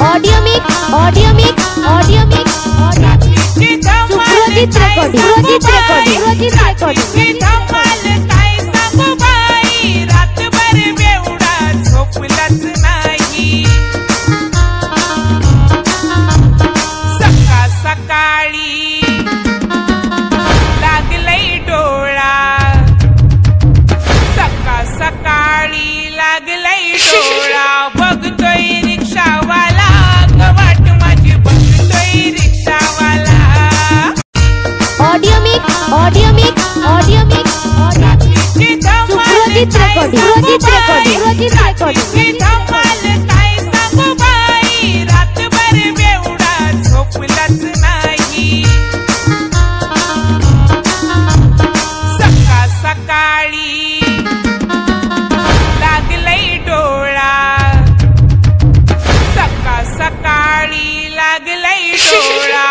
audio mix Suprajit recording काय सांगू बाई रातभर बेवडा झोपलाच नाही सकाळी लागलंय डोळा सकाळी लागलंय डोळा बघतोय रिक्षावाला वाट माझी बघतोय रिक्षावाला ऑडियो मिक्स सुप्रजित रेकॉर्डिंग काय सांगू बाई रातभर बेवडा झोपलाच नाही सकाळी लागलंय डोळा सकाळी लागलंय डोळा